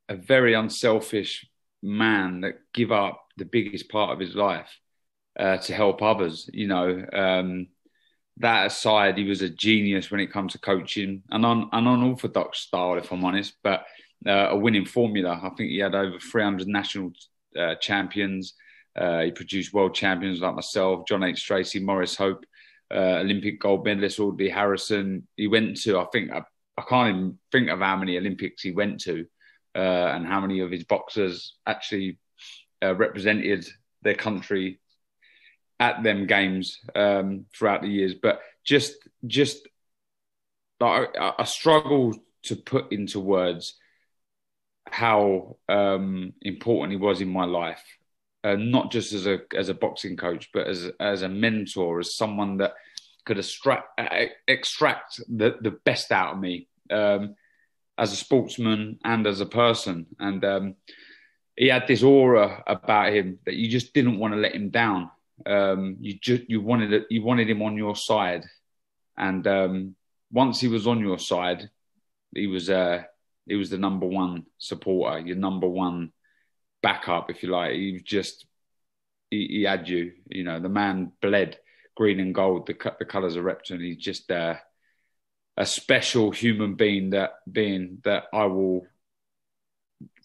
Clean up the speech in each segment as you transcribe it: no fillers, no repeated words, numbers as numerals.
a very unselfish man that give up the biggest part of his life to help others. That aside, he was a genius when it comes to coaching, an unorthodox style, if I'm honest, but a winning formula. I think he had over 300 national champions. He produced world champions like myself, John H. Tracy, Maurice Hope, Olympic gold medalist Audley Harrison. He went to, I can't even think of how many Olympics he went to, and how many of his boxers actually represented their country at them games throughout the years. But just like I struggle to put into words how important he was in my life, not just as a boxing coach, but as a mentor, as someone that could extract the best out of me as a sportsman and as a person. And he had this aura about him that you just didn't want to let him down. You wanted him on your side, and once he was on your side, he was the number one supporter, your number one backup, if you like. He had you. The man bled green and gold, the colours of Repton. He's just a special human being that I will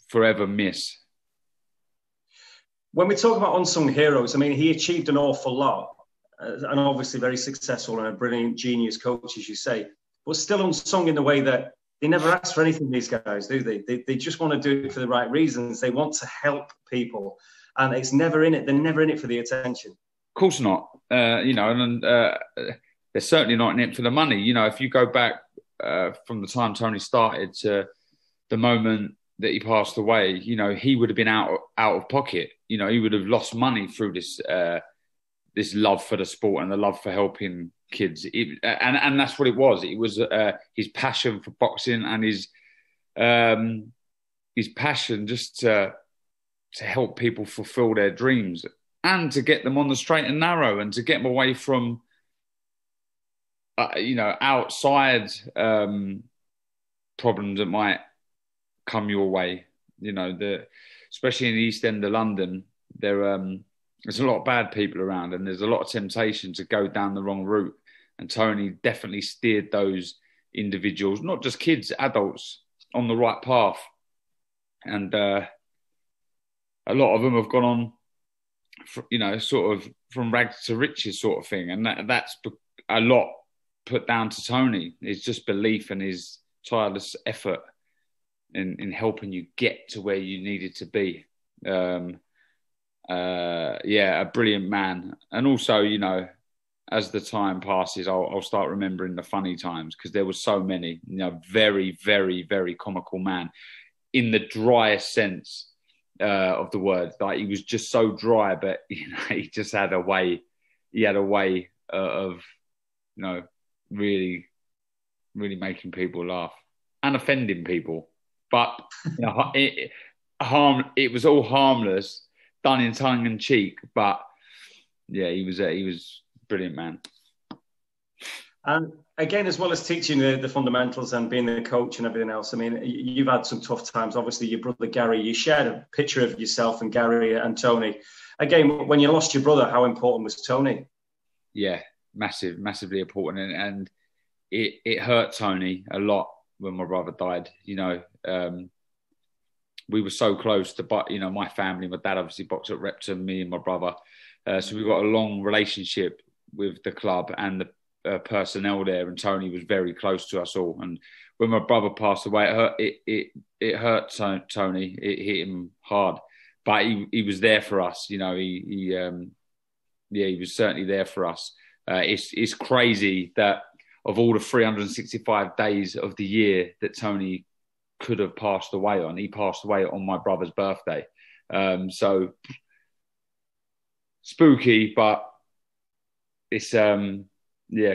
forever miss. When we talk about unsung heroes, I mean, he achieved an awful lot, and obviously very successful and a brilliant genius coach, as you say, but still unsung in the way that they never ask for anything, these guys, do they? They just want to do it for the right reasons. They want to help people, and it's never in it. They're never in it for the attention. Of course not. And they're certainly not in it for the money. If you go back from the time Tony started to the moment that he passed away, he would have been out of pocket. He would have lost money through this love for the sport and the love for helping kids. And that's what it was. It was his passion for boxing and his passion just to help people fulfill their dreams and to get them on the straight and narrow and to get them away from, outside problems that might come your way. Especially in the East End of London, there's a lot of bad people around, and there's a lot of temptation to go down the wrong route. And Tony definitely steered those individuals, not just kids, adults, on the right path. And a lot of them have gone on, sort of from rags to riches sort of thing. And that's a lot put down to Tony. It's just belief and his tireless effort in helping you get to where you needed to be. A brilliant man. And also, as the time passes, I'll start remembering the funny times, because there were so many. Very, very, very comical man in the driest sense of the word. Like, he was just so dry, but he just had a way. He had a way of really, really making people laugh and offending people. But it was all harmless, done in tongue in cheek. But yeah, he was a brilliant man. And again, as well as teaching the fundamentals and being the coach and everything else, I mean, you've had some tough times. Obviously, your brother Gary, you shared a picture of yourself and Gary and Tony. Again, when you lost your brother, how important was Tony? Yeah, massively important. And it hurt Tony a lot when my brother died. We were so close to, my family. My dad obviously boxed at Repton, me and my brother. So we've got a long relationship with the club and the personnel there. And Tony was very close to us all. And when my brother passed away, it hurt Tony. It hit him hard. But he was there for us. He was certainly there for us. It's crazy that of all the 365 days of the year that Tony could have passed away on, he passed away on my brother's birthday. So spooky, but it's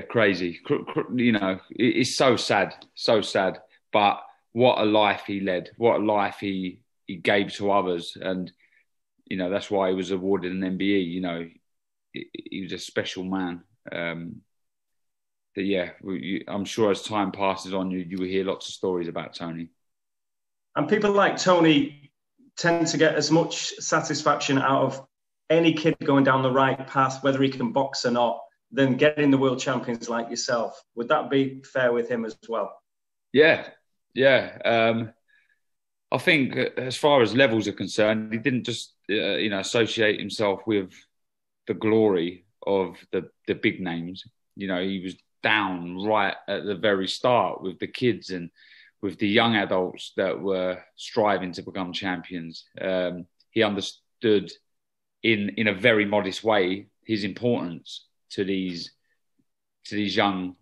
crazy. It's so sad. But what a life he led! What a life he gave to others, and that's why he was awarded an MBE. He was a special man. I'm sure as time passes on, you will hear lots of stories about Tony. And people like Tony tend to get as much satisfaction out of any kid going down the right path, whether he can box or not, than getting the world champions like yourself. Would that be fair with him as well? Yeah, yeah. I think as far as levels are concerned, he didn't just associate himself with the glory of the big names. You know, he was down right at the very start with the kids and with the young adults that were striving to become champions. He understood in a very modest way his importance to these young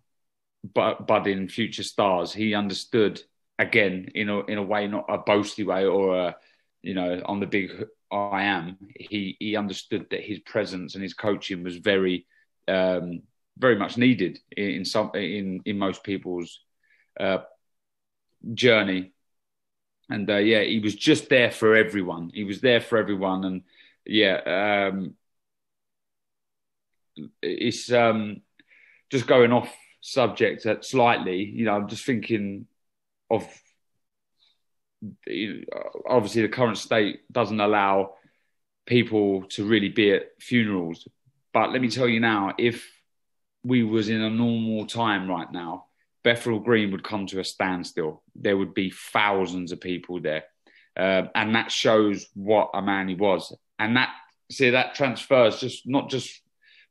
budding future stars. He understood, again, in a way, not a boasty way or on the big I am. He understood that his presence and his coaching was very much needed in most people's journey. And he was just there for everyone. He was there for everyone, and it's just going off subject slightly. I'm just thinking of obviously the current state doesn't allow people to really be at funerals. But let me tell you now, if we was in a normal time right now, Bethnal Green would come to a standstill. There would be thousands of people there. And that shows what a man he was. And that transfers not just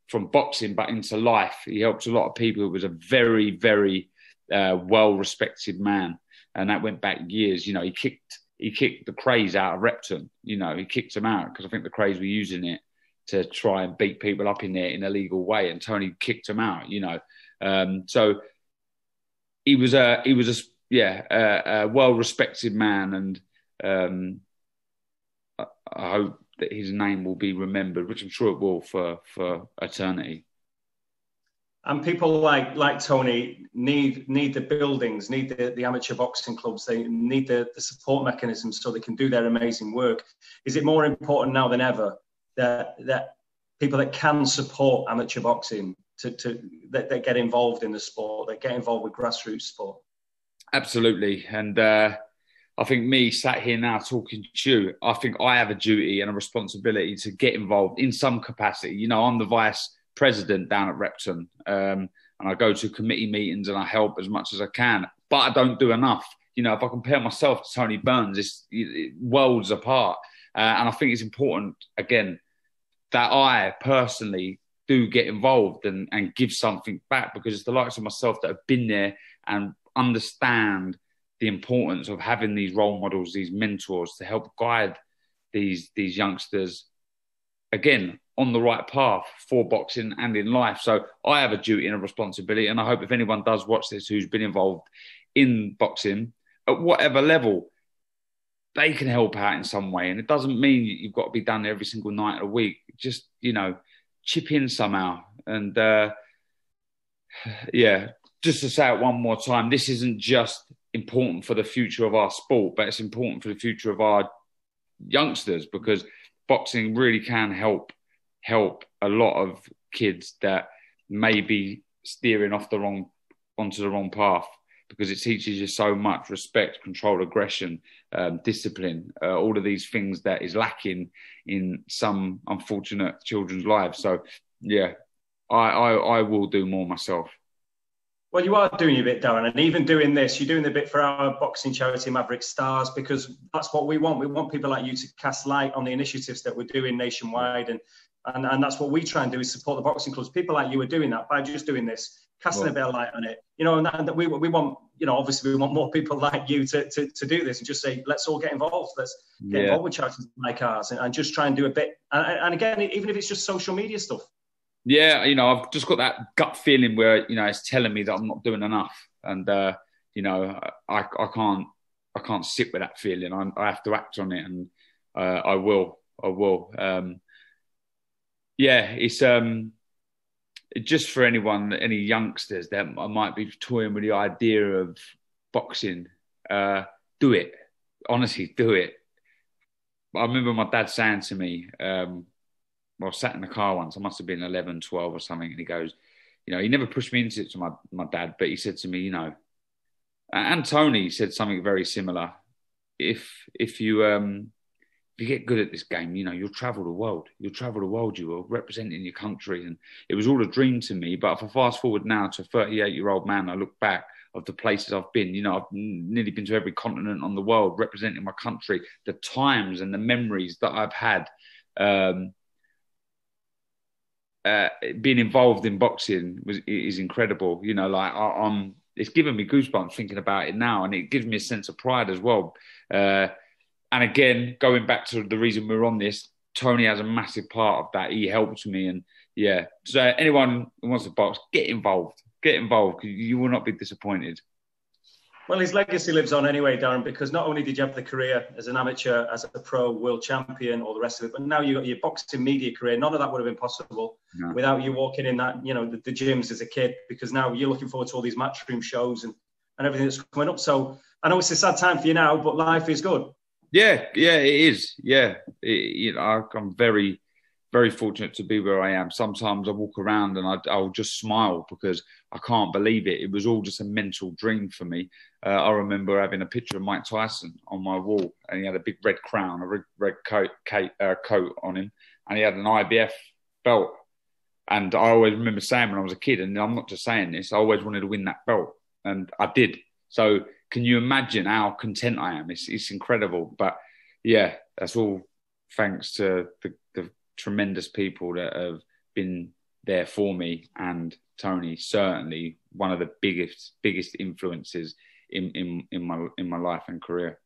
from boxing, but into life. He helped a lot of people. He was a very, very well-respected man. And that went back years. He kicked the Crays out of Repton. He kicked them out because I think the Crays were using it to try and beat people up in there in a legal way. And Tony kicked them out, So he was a well-respected man. And I hope that his name will be remembered, which I'm sure it will for eternity. And people like Tony need the buildings, need the amateur boxing clubs. They need the support mechanisms so they can do their amazing work. Is it more important now than ever that people that can support amateur boxing that get involved in the sport, that get involved with grassroots sport? Absolutely. And I think me sat here now talking to you, I think I have a duty and a responsibility to get involved in some capacity. I'm the vice president down at Repton, and I go to committee meetings and I help as much as I can, but I don't do enough. If I compare myself to Tony Burns, it's worlds apart. And I think it's important, again, that I personally do get involved and give something back, because it's the likes of myself that have been there and understand the importance of having these role models, these mentors to help guide these youngsters, again, on the right path for boxing and in life. So I have a duty and a responsibility, and I hope if anyone does watch this who's been involved in boxing at whatever level, they can help out in some way. And it doesn't mean you've got to be done every single night of the week. Just, chip in somehow. And just to say it one more time, this isn't just important for the future of our sport, but it's important for the future of our youngsters, because boxing really can help a lot of kids that may be steering onto the wrong path, because it teaches you so much: respect, control, aggression, discipline, all of these things that is lacking in some unfortunate children's lives. So I will do more myself. Well, you are doing your bit, Darren, and even doing this, you're doing the bit for our boxing charity, Maverick Stars, because that's what we want. We want people like you to cast light on the initiatives that we're doing nationwide, and that's what we try and do, is support the boxing clubs. People like you are doing that by just doing this, casting a bit of light on it. And we want, obviously we want more people like you to do this and just say, let's all get involved. Let's get involved with charities like ours and just try and do a bit. And again, even if it's just social media stuff. Yeah, I've just got that gut feeling where, it's telling me that I'm not doing enough. And, I can't sit with that feeling. I have to act on it, and I will. It's just for any youngsters that might be toying with the idea of boxing, do it. Honestly, do it. I remember my dad saying to me, I was sat in the car once, I must have been 11, 12 or something, and he goes, he never pushed me into it, to my dad, but he said to me, and Tony said something very similar. if you get good at this game, you know, you'll travel the world. You'll travel the world. You will representing your country, and it was all a dream to me. But if I fast forward now to a 38-year-old man, I look back of the places I've been. You know, I've nearly been to every continent on the world, representing my country. The times and the memories that I've had. Being involved in boxing is incredible. You know, like it's given me goosebumps thinking about it now, and it gives me a sense of pride as well. And again, going back to the reason we're on this, Tony has a massive part of that. He helped me, and yeah. So anyone who wants to box, get involved. Get involved. You will not be disappointed. Well, his legacy lives on anyway, Darren, because not only did you have the career as an amateur, as a pro, world champion, all the rest of it, but now you got your boxing media career. None of that would have been possible without you walking in that, you know, the gyms as a kid, because now you're looking forward to all these matchroom shows and everything that's coming up. So I know it's a sad time for you now, but life is good. Yeah, it is. Yeah, you know, I'm very, very fortunate to be where I am. Sometimes I walk around and I'll just smile because I can't believe it. It was all just a mental dream for me. I remember having a picture of Mike Tyson on my wall, and he had a big red crown, a red coat on him, and he had an IBF belt. And I always remember saying when I was a kid, and I'm not just saying this, I always wanted to win that belt, and I did. So can you imagine how content I am? It's incredible. But yeah, that's all thanks to the tremendous people that have been there for me, and Tony, certainly one of the biggest influences in my life and career.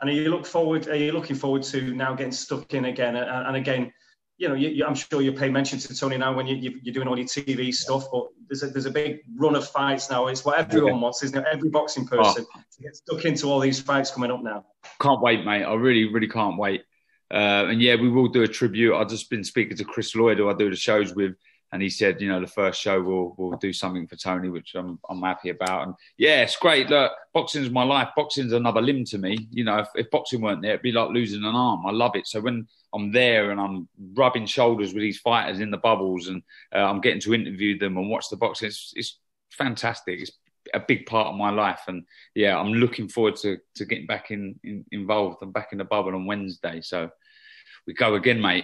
And are you looking forward to now getting stuck in again? And again, you know, I'm sure you pay mention to Tony now when you're doing all your TV stuff, but there's a big run of fights now. It's what everyone wants, isn't it? Every boxing person to get stuck into all these fights coming up now. Can't wait, mate. I really, really can't wait. And yeah, we will do a tribute. I've just been speaking to Chris Lloyd, who I do the shows with, and he said, you know, the first show we'll do something for Tony, which I'm happy about. And yeah, it's great. Look, boxing's my life. Boxing's another limb to me. You know, if boxing weren't there, it'd be like losing an arm. I love it. So when I'm there and I'm rubbing shoulders with these fighters in the bubbles, and I'm getting to interview them and watch the boxing, it's fantastic. It's a big part of my life. And yeah, I'm looking forward to getting back involved. I'm back in the bubble on Wednesday. So we go again, mate.